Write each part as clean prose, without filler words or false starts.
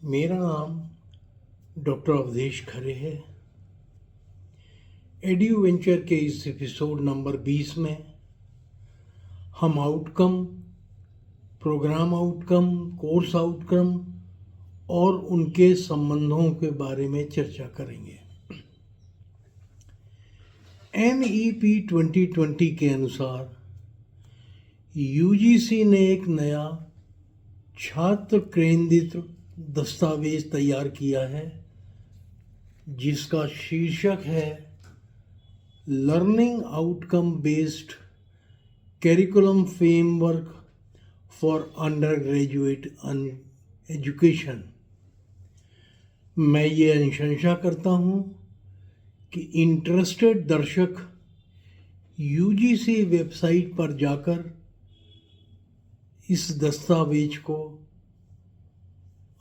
मेरा नाम डॉक्टर अवधेश खरे है। एड्यू वेंचर के इस एपिसोड नंबर 20 में हम outcome, programme outcome, course outcome और उनके संबंधों के बारे में चर्चा करेंगे। NEP 2020 के अनुसार UGC ने एक नया छात्र केंद्रित दस्तावेज तैयार किया है जिसका शीर्षक है learning outcome based curriculum framework for under graduate education. मैं ये अनुशंसा करता हूँ कि इंटरेस्टेड दर्शक UGC वेबसाइट पर जाकर इस दस्तावेज को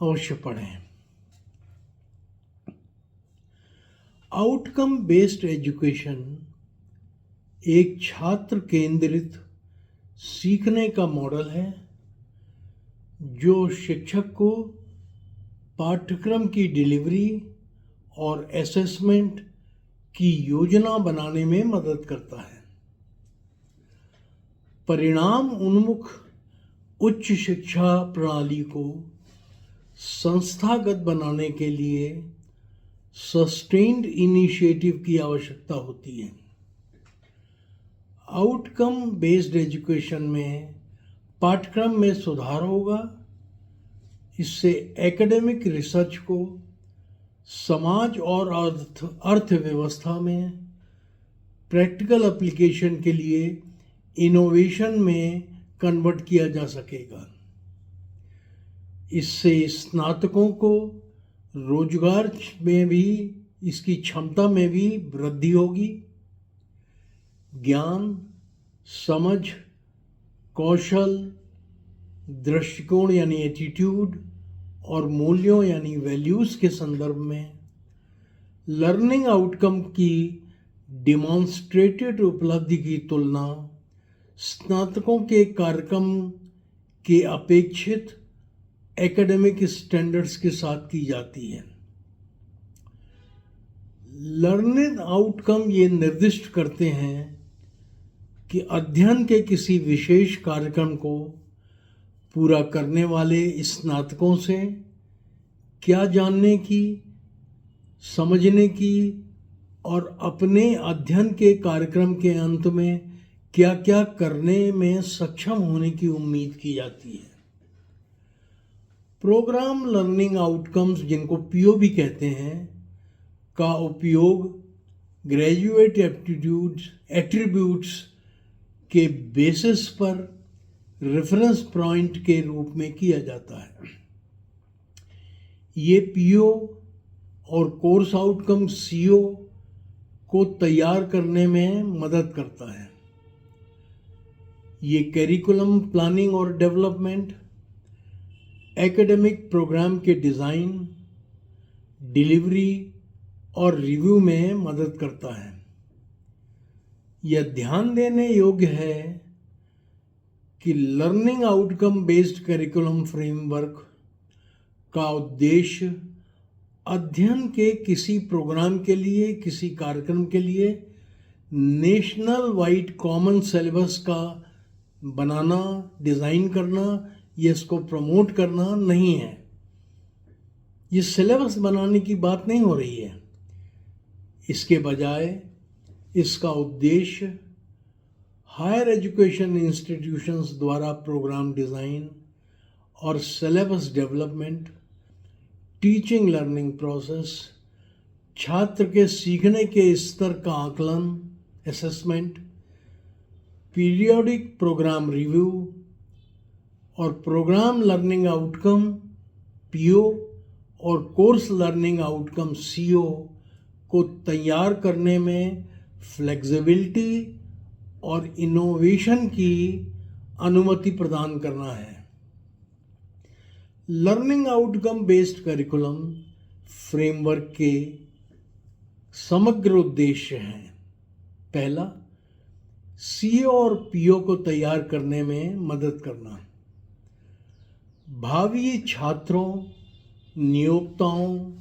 अवश्य पढ़ें। आउटकम बेस्ड एजुकेशन एक छात्र केंद्रित सीखने का मॉडल है जो शिक्षक को पाठ्यक्रम की डिलीवरी और असेसमेंट की योजना बनाने में मदद करता है। परिणाम उन्मुख उच्च शिक्षा प्रणाली को संस्थागत बनाने के लिए सस्टेन्ड इनिशिएटिव की आवश्यकता होती है। आउटकम बेस्ड एजुकेशन में पाठ्यक्रम में सुधार होगा। इससे एकेडमिक रिसर्च को समाज और अर्थव्यवस्था में प्रैक्टिकल एप्लीकेशन के लिए इनोवेशन में कन्वर्ट किया जा सकेगा। इससे स्नातकों को रोजगार में भी इसकी क्षमता में भी वृद्धि होगी। ज्ञान, समझ, कौशल, दृष्टिकोण यानी एटीट्यूड और मूल्यों यानी वैल्यूज़ के संदर्भ में लर्निंग आउटकम की डिमॉन्स्ट्रेटेड उपलब्धि की तुलना स्नातकों के कार्यक्रम के अपेक्षित एकेडमिक स्टैंडर्ड्स के साथ की जाती है। लर्निंग आउटकम ये निर्दिष्ट करते हैं कि अध्ययन के किसी विशेष कार्यक्रम को पूरा करने वाले स्नातकों से क्या जानने की, समझने की और अपने अध्ययन के कार्यक्रम के अंत में क्या क्या करने में सक्षम होने की उम्मीद की जाती है। प्रोग्राम लर्निंग आउटकम्स, जिनको PO भी कहते हैं, का उपयोग ग्रेजुएट एट्रीब्यूट्स के बेसिस पर रेफरेंस पॉइंट के रूप में किया जाता है। ये PO और कोर्स आउटकम CO को तैयार करने में मदद करता है। ये करिकुलम प्लानिंग और डेवलपमेंट, एकेडमिक प्रोग्राम के डिज़ाइन, डिलीवरी और रिव्यू में मदद करता है। यह ध्यान देने योग्य है कि learning outcome based curriculum framework का उद्देश्य अध्ययन के किसी प्रोग्राम के लिए, किसी कार्यक्रम के लिए नेशनल वाइड कॉमन सिलेबस का बनाना, डिज़ाइन करना या इसको प्रमोट करना नहीं है। ये सिलेबस बनाने की बात नहीं हो रही है। इसके बजाय इसका उद्देश्य हायर एजुकेशन इंस्टीट्यूशंस द्वारा प्रोग्राम डिज़ाइन और syllabus development, teaching learning process, छात्र के सीखने के स्तर का आकलन, असेसमेंट, पीरियोडिक प्रोग्राम रिव्यू और प्रोग्राम लर्निंग आउटकम PO और कोर्स लर्निंग आउटकम CO को तैयार करने में फ्लेक्सिबिलिटी और इनोवेशन की अनुमति प्रदान करना है। Learning outcome based curriculum framework के समग्र उद्देश्य हैं। पहला, CO और PO को तैयार करने में मदद करना। भावी छात्रों नियोक्ताओं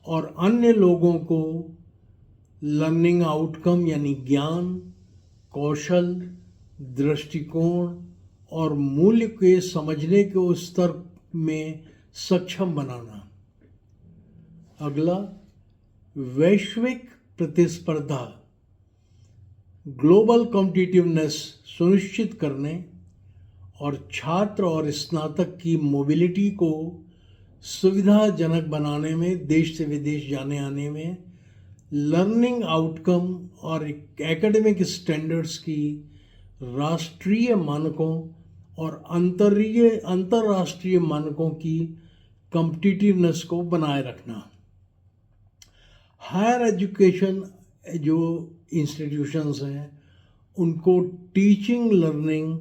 और अन्य लोगों को लर्निंग आउटकम यानी ज्ञान, कौशल, दृष्टिकोण और मूल्य के समझने के स्तर में सक्षम बनाना। अगला, वैश्विक प्रतिस्पर्धा, ग्लोबल कॉम्पिटिटिवनेस सुनिश्चित करने और छात्र और स्नातक की मोबिलिटी को सुविधाजनक बनाने में, देश से विदेश जाने आने में लर्निंग आउटकम और एकेडमिक स्टैंडर्ड्स की राष्ट्रीय मानकों और अंतर्राष्ट्रीय मानकों की कॉम्पिटिटिवनेस को बनाए रखना। हायर एजुकेशन जो इंस्टीट्यूशंस हैं उनको टीचिंग लर्निंग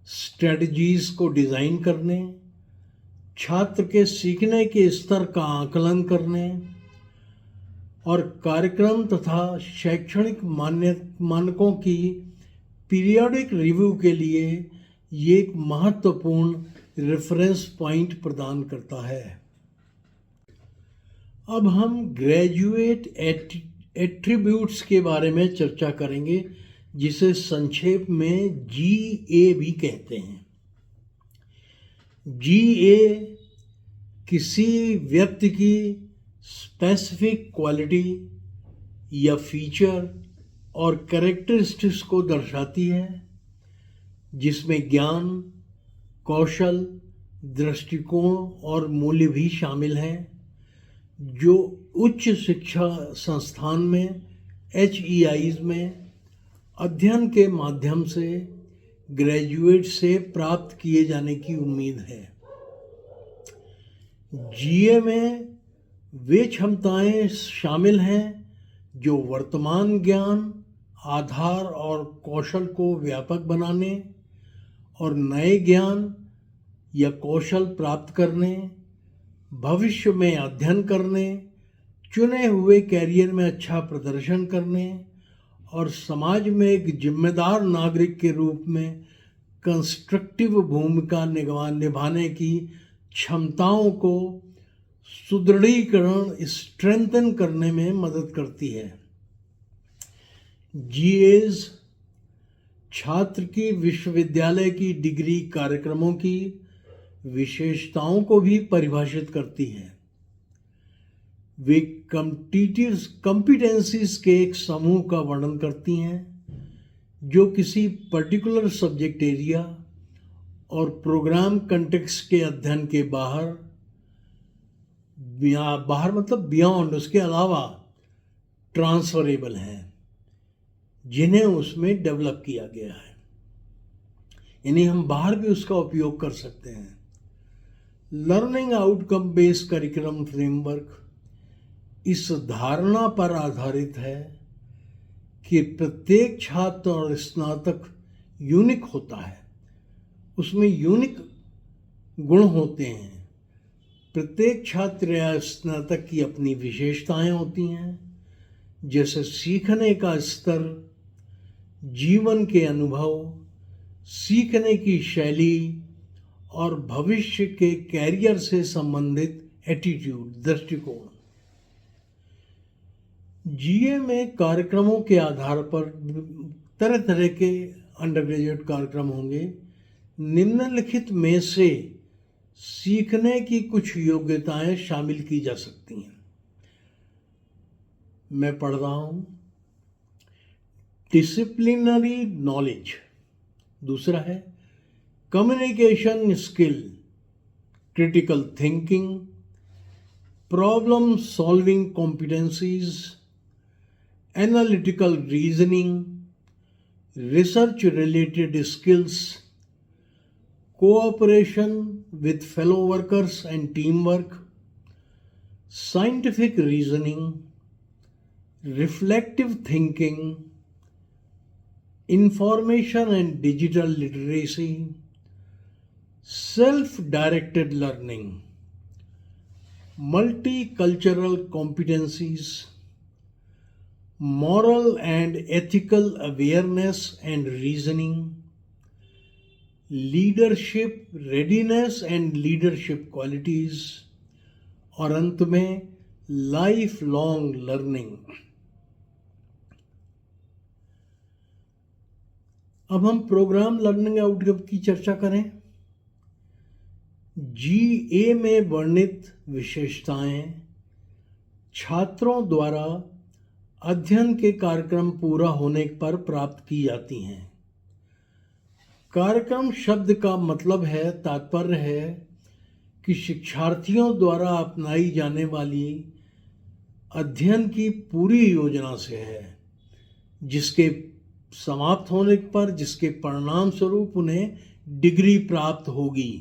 स्ट्रेटजीज को डिज़ाइन करने, छात्र के सीखने के स्तर का आकलन करने और कार्यक्रम तथा शैक्षणिक मानकों की पीरियोडिक रिव्यू के लिए ये एक महत्वपूर्ण रेफरेंस पॉइंट प्रदान करता है। अब हम ग्रेजुएट एट्रीब्यूट्स के बारे में चर्चा करेंगे, जिसे संक्षेप में GA भी कहते हैं। GA किसी व्यक्ति की स्पेसिफिक क्वालिटी या फीचर और कैरेक्टरिस्टिक्स को दर्शाती है, जिसमें ज्ञान, कौशल, दृष्टिकोण और मूल्य भी शामिल हैं, जो उच्च शिक्षा संस्थान में HEIs में अध्ययन के माध्यम से ग्रेजुएट से प्राप्त किए जाने की उम्मीद है। GA में वे क्षमताएं शामिल हैं जो वर्तमान ज्ञान, आधार और कौशल को व्यापक बनाने और नए ज्ञान या कौशल प्राप्त करने, भविष्य में अध्ययन करने, चुने हुए कैरियर में अच्छा प्रदर्शन करने और समाज में एक जिम्मेदार नागरिक के रूप में कंस्ट्रक्टिव भूमिका निभाने की क्षमताओं को सुदृढ़ीकरण स्ट्रेंथन करने में मदद करती है। GAs छात्र की विश्वविद्यालय की डिग्री कार्यक्रमों की विशेषताओं को भी परिभाषित करती है। वे कॉम्पिटेंसीज के एक समूह का वर्णन करती हैं जो किसी पर्टिकुलर सब्जेक्ट एरिया और प्रोग्राम कंटेक्स्ट के अध्ययन के बाहर मतलब बियॉन्ड, उसके अलावा ट्रांसफरेबल हैं, जिन्हें उसमें डेवलप किया गया है, यानी हम बाहर भी उसका उपयोग कर सकते हैं। Learning outcome based curriculum framework इस धारणा पर आधारित है कि प्रत्येक छात्र और स्नातक यूनिक होता है, उसमें यूनिक गुण होते हैं। प्रत्येक छात्र या स्नातक की अपनी विशेषताएं होती हैं, जैसे सीखने का स्तर, जीवन के अनुभव, सीखने की शैली और भविष्य के कैरियर से संबंधित एटीट्यूड, दृष्टिकोण। GA में कार्यक्रमों के आधार पर तरह तरह के अंडर ग्रेजुएट कार्यक्रम होंगे। निम्नलिखित में से सीखने की कुछ योग्यताएं शामिल की जा सकती हैं। मैं पढ़ रहा हूं। डिसिप्लिनरी नॉलेज, दूसरा है communication skill, critical thinking, problem solving competencies, analytical reasoning, research related skills, cooperation with fellow workers and teamwork, scientific reasoning, reflective thinking, information and digital literacy, self-directed learning, multicultural competencies, moral and ethical awareness and reasoning, leadership readiness and leadership qualities, और अंत में life long learning. अब हम programme learning outcome की चर्चा करें। GA में वर्णित विशेषताएं छात्रों द्वारा अध्ययन के कार्यक्रम पूरा होने पर प्राप्त की जाती हैं। कार्यक्रम शब्द का मतलब है, तात्पर्य है कि शिक्षार्थियों द्वारा अपनाई जाने वाली अध्ययन की पूरी योजना से है, जिसके समाप्त होने पर जिसके परिणाम स्वरूप उन्हें डिग्री प्राप्त होगी।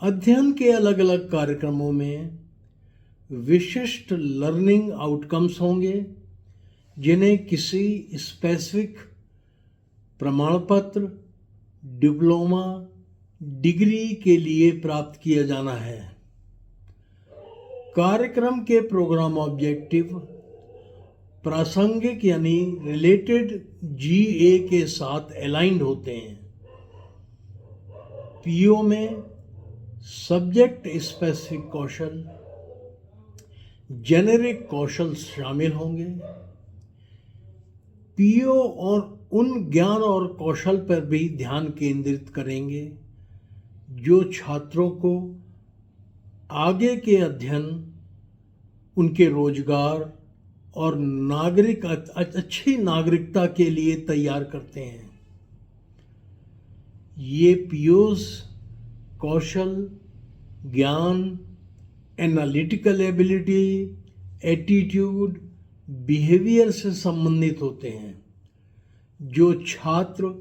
अध्ययन के अलग अलग कार्यक्रमों में विशिष्ट लर्निंग आउटकम्स होंगे, जिन्हें किसी स्पेसिफिक प्रमाण पत्र, डिप्लोमा, डिग्री के लिए प्राप्त किया जाना है। कार्यक्रम के प्रोग्राम ऑब्जेक्टिव प्रासंगिक यानी रिलेटेड GA के साथ अलाइंड होते हैं। PO में सब्जेक्ट स्पेसिफिक कौशल, जेनेरिक कौशल शामिल होंगे। PO और उन ज्ञान और कौशल पर भी ध्यान केंद्रित करेंगे जो छात्रों को आगे के अध्ययन, उनके रोजगार और अच्छी नागरिकता के लिए तैयार करते हैं। ये POs कौशल, ज्ञान, एनालिटिकल एबिलिटी, एटीट्यूड, बिहेवियर से संबंधित होते हैं, जो छात्र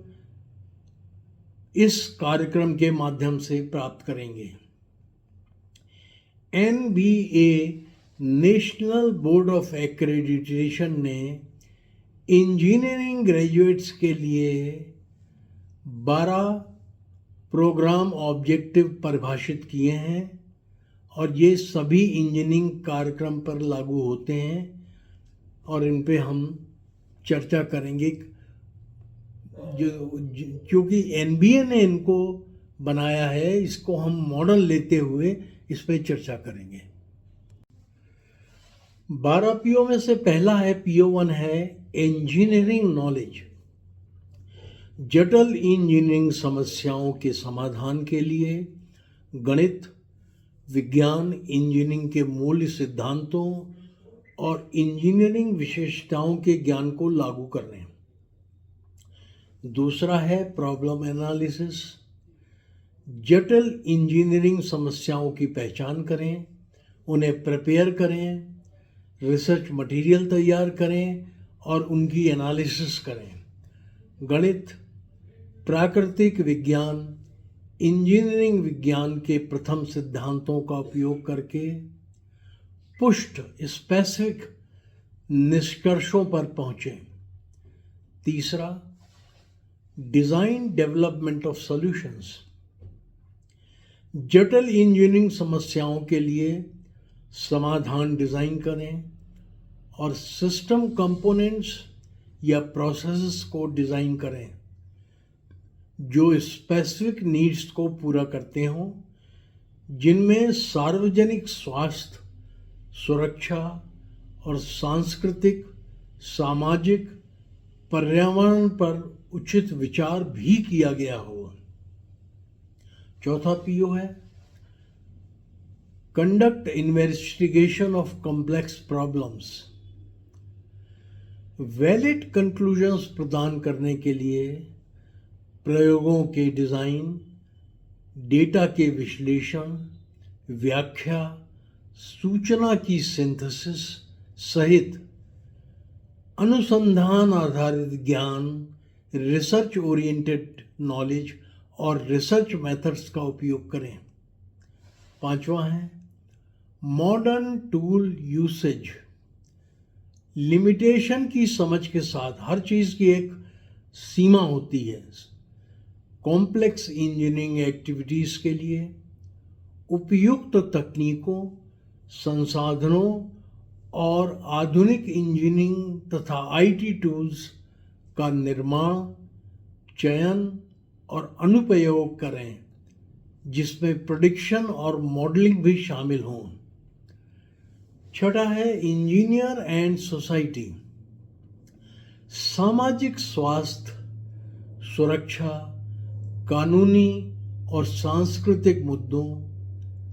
इस कार्यक्रम के माध्यम से प्राप्त करेंगे। NBA national board of accreditation ने इंजीनियरिंग ग्रेजुएट्स के लिए 12 प्रोग्राम ऑब्जेक्टिव परिभाषित किए हैं और ये सभी इंजीनियरिंग कार्यक्रम पर लागू होते हैं और इन पे हम चर्चा करेंगे, क्योंकि NBA ने इनको बनाया है। इसको हम मॉडल लेते हुए इस पे चर्चा करेंगे। 12 PO में से पहला है PO1 है इंजीनियरिंग नॉलेज। जटिल इंजीनियरिंग समस्याओं के समाधान के लिए गणित, विज्ञान, इंजीनियरिंग के मूल सिद्धांतों और इंजीनियरिंग विशेषताओं के ज्ञान को लागू करने। दूसरा है प्रॉब्लम एनालिसिस। जटिल इंजीनियरिंग समस्याओं की पहचान करें, उन्हें प्रिपेयर करें, रिसर्च मटेरियल तैयार करें और उनकी एनालिसिस करें। गणित, प्राकृतिक विज्ञान, इंजीनियरिंग विज्ञान के प्रथम सिद्धांतों का उपयोग करके पुष्ट स्पेसिफिक निष्कर्षों पर पहुंचें। तीसरा, डिजाइन डेवलपमेंट ऑफ सॉल्यूशंस। जटिल इंजीनियरिंग समस्याओं के लिए समाधान डिजाइन करें और सिस्टम कंपोनेंट्स या प्रोसेसेस को डिजाइन करें जो स्पेसिफिक नीड्स को पूरा करते हों, जिनमें सार्वजनिक स्वास्थ्य, सुरक्षा और सांस्कृतिक, सामाजिक, पर्यावरण पर उचित विचार भी किया गया हो। चौथा PO है conduct investigation of complex problems. Valid conclusions प्रदान करने के लिए प्रयोगों के डिजाइन, डेटा के विश्लेषण, व्याख्या, सूचना की सिंथेसिस सहित अनुसंधान आधारित ज्ञान, रिसर्च ओरिएंटेड नॉलेज और रिसर्च मेथड्स का उपयोग करें। पांचवा है मॉडर्न टूल यूसेज। लिमिटेशन की समझ के साथ हर चीज़ की एक सीमा होती है। कॉम्प्लेक्स इंजीनियरिंग एक्टिविटीज़ के लिए उपयुक्त तकनीकों, संसाधनों और आधुनिक इंजीनियरिंग तथा IT टूल्स का निर्माण, चयन और अनुप्रयोग करें जिसमें प्रेडिक्शन और मॉडलिंग भी शामिल हों। छठा है इंजीनियर एंड सोसाइटी। सामाजिक स्वास्थ्य, सुरक्षा, कानूनी और सांस्कृतिक मुद्दों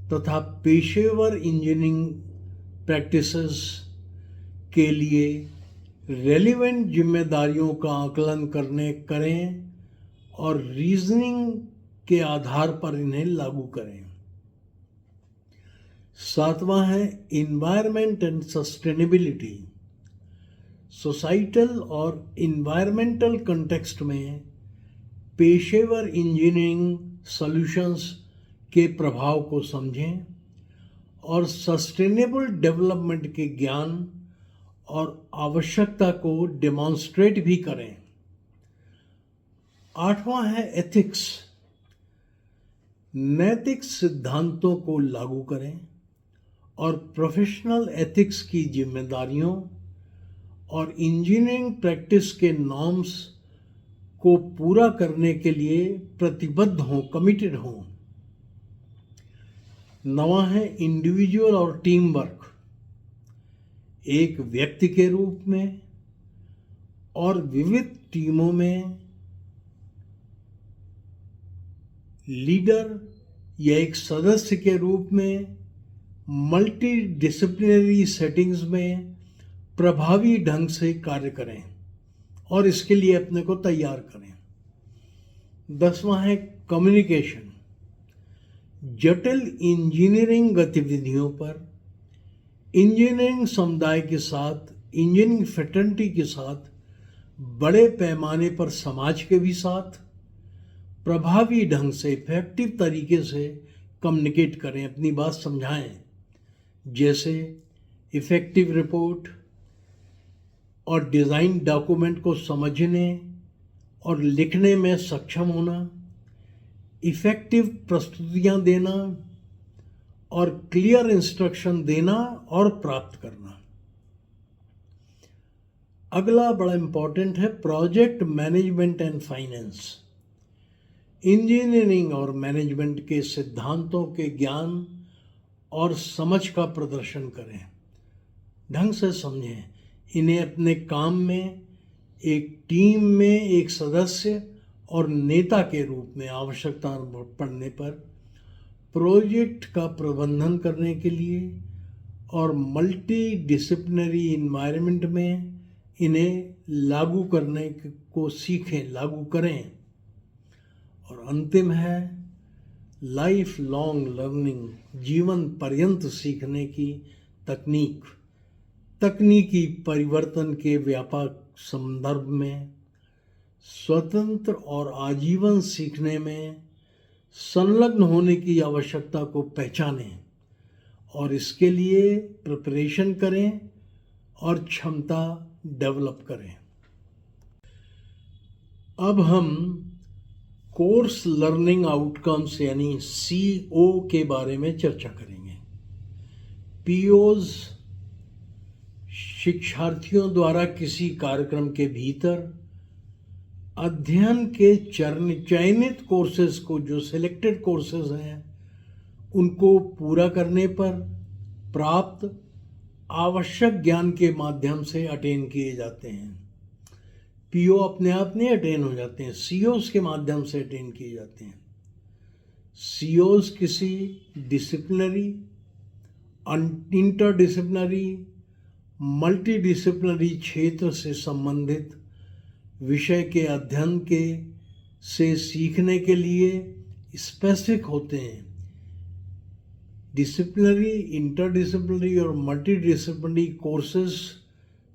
तथा पेशेवर इंजीनियरिंग प्रैक्टिसेस के लिए रेलिवेंट जिम्मेदारियों का आकलन करें और रीजनिंग के आधार पर इन्हें लागू करें। सातवां है इन्वायरमेंट एंड सस्टेनेबिलिटी। सोसाइटल और इन्वायरमेंटल कंटेक्स्ट में पेशेवर इंजीनियरिंग सॉल्यूशंस के प्रभाव को समझें और सस्टेनेबल डेवलपमेंट के ज्ञान और आवश्यकता को डेमोन्स्ट्रेट भी करें। आठवां है एथिक्स। नैतिक सिद्धांतों को लागू करें और प्रोफेशनल एथिक्स की जिम्मेदारियों और इंजीनियरिंग प्रैक्टिस के नॉर्म्स को पूरा करने के लिए प्रतिबद्ध हों, कमिटेड हों। नवा है इंडिविजुअल और टीम वर्क। एक व्यक्ति के रूप में और विविध टीमों में लीडर या एक सदस्य के रूप में मल्टी डिसिप्लिनरी सेटिंग्स में प्रभावी ढंग से कार्य करें और इसके लिए अपने को तैयार करें। 10वां है कम्युनिकेशन। जटिल इंजीनियरिंग गतिविधियों पर इंजीनियरिंग समुदाय के साथ, इंजीनियरिंग फ्रेटर्निटी के साथ, बड़े पैमाने पर समाज के भी साथ प्रभावी ढंग से, इफेक्टिव तरीके से कम्युनिकेट करें, अपनी बात समझाएं। जैसे इफेक्टिव रिपोर्ट और डिज़ाइन डॉक्यूमेंट को समझने और लिखने में सक्षम होना, इफेक्टिव प्रस्तुतियां देना और क्लियर इंस्ट्रक्शन देना और प्राप्त करना। अगला बड़ा इंपॉर्टेंट है project management and finance. Engineering और मैनेजमेंट के सिद्धांतों के ज्ञान और समझ का प्रदर्शन करें, ढंग से समझें। इन्हें अपने काम में एक टीम में एक सदस्य और नेता के रूप में आवश्यकता पड़ने पर प्रोजेक्ट का प्रबंधन करने के लिए और मल्टी डिसिप्लिनरी इन्वायरमेंट में इन्हें लागू करने को सीखें, लागू करें। और अंतिम है लाइफ लॉन्ग लर्निंग, जीवन पर्यंत सीखने की तकनीक। तकनीकी परिवर्तन के व्यापक संदर्भ में स्वतंत्र और आजीवन सीखने में संलग्न होने की आवश्यकता को पहचानें और इसके लिए प्रिपरेशन करें और क्षमता डेवलप करें। अब हम कोर्स लर्निंग आउटकम्स यानी CO के बारे में चर्चा करेंगे। POs शिक्षार्थियों द्वारा किसी कार्यक्रम के भीतर अध्ययन के चयनित कोर्सेज को, जो सिलेक्टेड कोर्सेज हैं, उनको पूरा करने पर प्राप्त आवश्यक ज्ञान के माध्यम से अटेन किए जाते हैं। PO अपने आप नहीं अटेन हो जाते हैं, COs के माध्यम से अटेन किए जाते हैं। COs किसी डिसिप्लिनरी, इंटरडिसिप्लिनरी, मल्टीडिसिप्लिनरी क्षेत्र से संबंधित विषय के अध्ययन के से सीखने के लिए स्पेसिफिक होते हैं। डिसिप्लिनरी, इंटरडिसिप्लिनरी और मल्टीडिसिप्लिनरी कोर्सेज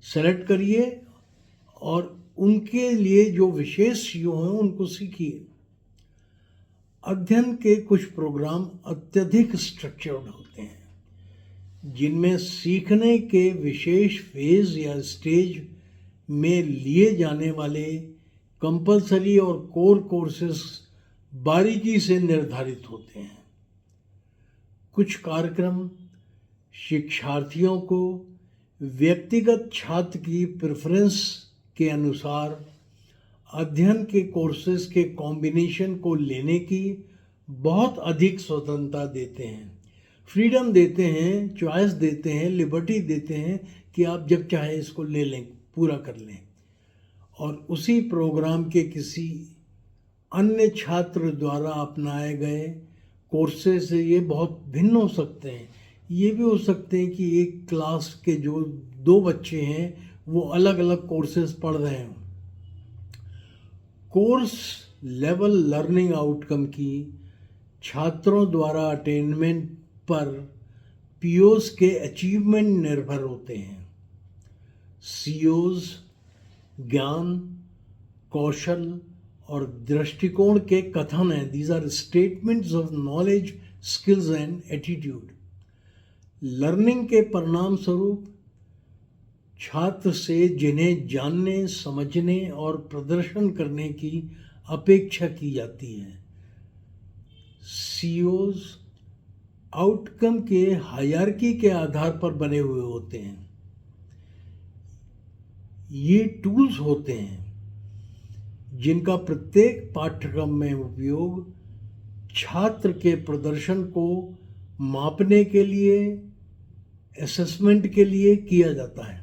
सेलेक्ट करिए और उनके लिए जो विशेष CO हैं उनको सीखिए। अध्ययन के कुछ प्रोग्राम अत्यधिक स्ट्रक्चर्ड होते हैं, जिनमें सीखने के विशेष फेज या स्टेज में लिए जाने वाले कंपलसरी और कोर कोर्सेज बारीकी से निर्धारित होते हैं। कुछ कार्यक्रम शिक्षार्थियों को व्यक्तिगत छात्र की प्रेफरेंस के अनुसार अध्ययन के कोर्सेज के कॉम्बिनेशन को लेने की बहुत अधिक स्वतंत्रता देते हैं, फ्रीडम देते हैं, चॉइस देते हैं, लिबर्टी देते हैं कि आप जब चाहे इसको ले लें, पूरा कर लें। और उसी प्रोग्राम के किसी अन्य छात्र द्वारा अपनाए गए कोर्सेज से ये बहुत भिन्न हो सकते हैं। ये भी हो सकते हैं कि एक क्लास के जो 2 बच्चे हैं वो अलग अलग कोर्सेज पढ़ रहे हों। कोर्स लेवल लर्निंग आउटकम की छात्रों द्वारा अटेनमेंट पर पीओस के अचीवमेंट निर्भर होते हैं। सीओज ज्ञान, कौशल और दृष्टिकोण के कथन हैं। These are statements of knowledge, skills and attitude. Learning के परिणाम स्वरूप छात्र से जिन्हें जानने, समझने और प्रदर्शन करने की अपेक्षा की जाती है। सीओज आउटकम के हायरार्की के आधार पर बने हुए होते हैं। ये टूल्स होते हैं जिनका प्रत्येक पाठ्यक्रम में उपयोग छात्र के प्रदर्शन को मापने के लिए, असेसमेंट के लिए किया जाता है।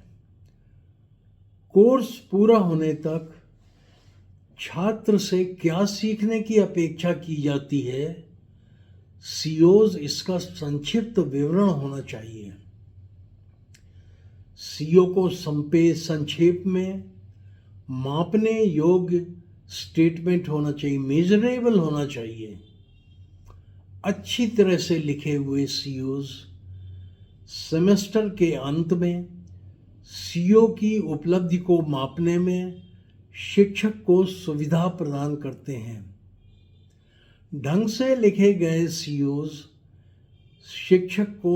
कोर्स पूरा होने तक छात्र से क्या सीखने की अपेक्षा की जाती है, सीओज इसका संक्षिप्त विवरण होना चाहिए। सीओ को संक्षेप में मापने योग्य स्टेटमेंट होना चाहिए, मेजरेबल होना चाहिए। अच्छी तरह से लिखे हुए सीओज सेमेस्टर के अंत में सीओ की उपलब्धि को मापने में शिक्षक को सुविधा प्रदान करते हैं। ढंग से लिखे गए सीओज शिक्षक को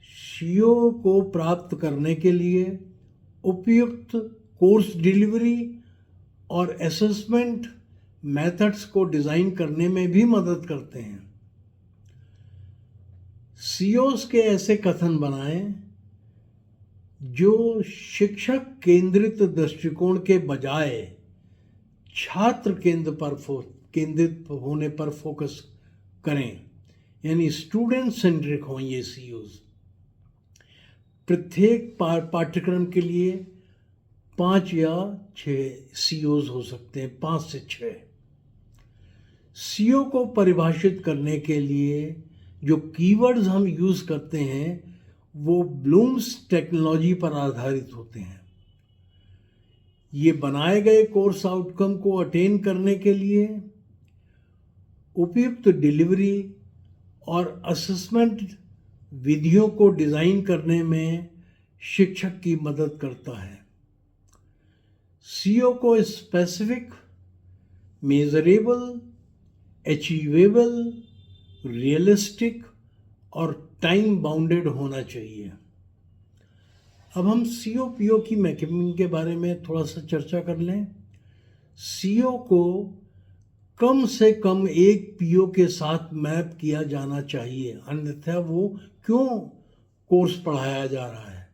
सीओ को प्राप्त करने के लिए उपयुक्त कोर्स डिलीवरी और असेसमेंट मेथड्स को डिज़ाइन करने में भी मदद करते हैं। सीओज के ऐसे कथन बनाएं जो शिक्षक केंद्रित दृष्टिकोण के बजाय छात्र केंद्रित होने पर फोकस करें, यानी स्टूडेंट सेंट्रिक हों ये सीओज। प्रत्येक पाठ्यक्रम के लिए 5 या 6 सीओज हो सकते हैं, 5 से 6। सीओ को परिभाषित करने के लिए जो कीवर्ड्स हम यूज़ करते हैं वो ब्लूम्स टेक्नोलॉजी पर आधारित होते हैं। ये बनाए गए कोर्स आउटकम को अटेन करने के लिए उपयुक्त डिलीवरी और असेसमेंट विधियों को डिज़ाइन करने में शिक्षक की मदद करता है। सीओ को स्पेसिफिक, मेजरेबल, अचीवेबल, रियलिस्टिक और टाइम बाउंडेड होना चाहिए। अब हम सीओ पीओ की मैपिंग के बारे में थोड़ा सा चर्चा कर लें। सीओ को कम से कम एक पीओ के साथ मैप किया जाना चाहिए, अन्यथा वो क्यों कोर्स पढ़ाया जा रहा है।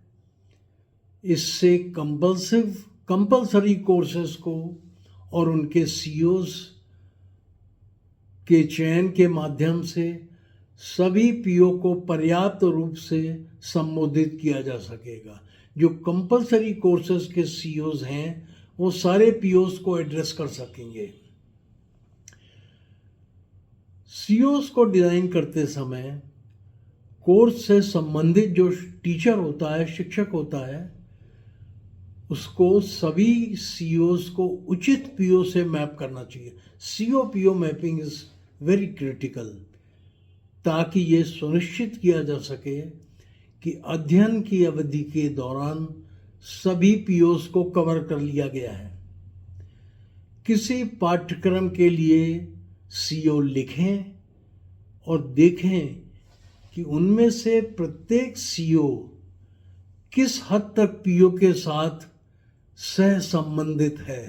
इससे कंपल्सरी कोर्सेज को और उनके सीओज के चयन के माध्यम से सभी पीओ को पर्याप्त रूप से संबोधित किया जा सकेगा। जो कंपल्सरी कोर्सेज के सीओज हैं वो सारे पीओज को एड्रेस कर सकेंगे। सीओज को डिज़ाइन करते समय कोर्स से संबंधित जो टीचर होता है, शिक्षक होता है, उसको सभी सीओज को उचित पीओ से मैप करना चाहिए। CO PO mapping is very critical, ताकि ये सुनिश्चित किया जा सके कि अध्ययन की अवधि के दौरान सभी पीओस को कवर कर लिया गया है। किसी पाठ्यक्रम के लिए सीओ लिखें और देखें कि उनमें से प्रत्येक सीओ किस हद तक पीओ के साथ सह संबंधित है।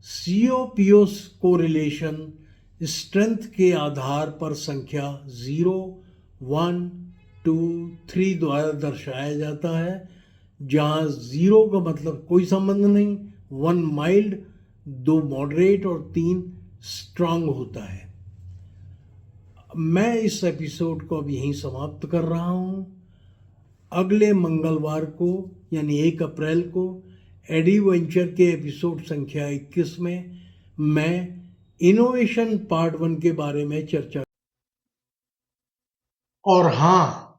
सीओ पीओ कोरिलेशन स्ट्रेंथ के आधार पर संख्या 0, 1, 2, 3 द्वारा दर्शाया जाता है, जहाँ 0 का मतलब कोई संबंध नहीं, 1 माइल्ड, 2 मॉडरेट और 3 स्ट्रांग होता है। मैं इस एपिसोड को अब यहीं समाप्त कर रहा हूँ। अगले मंगलवार को यानी 1 अप्रैल को एडवेंचर के एपिसोड संख्या 21 में मैं इनोवेशन पार्ट 1 के बारे में चर्चा। और हाँ,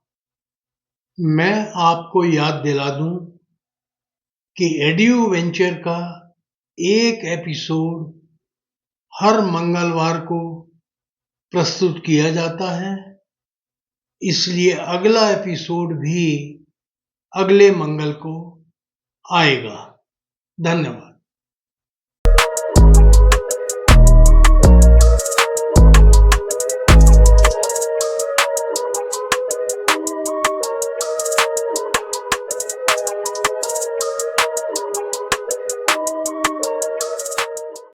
मैं आपको याद दिला दूं कि एडवेंचर का एक एपिसोड हर मंगलवार को प्रस्तुत किया जाता है, इसलिए अगला एपिसोड भी अगले मंगल को आएगा। धन्यवाद।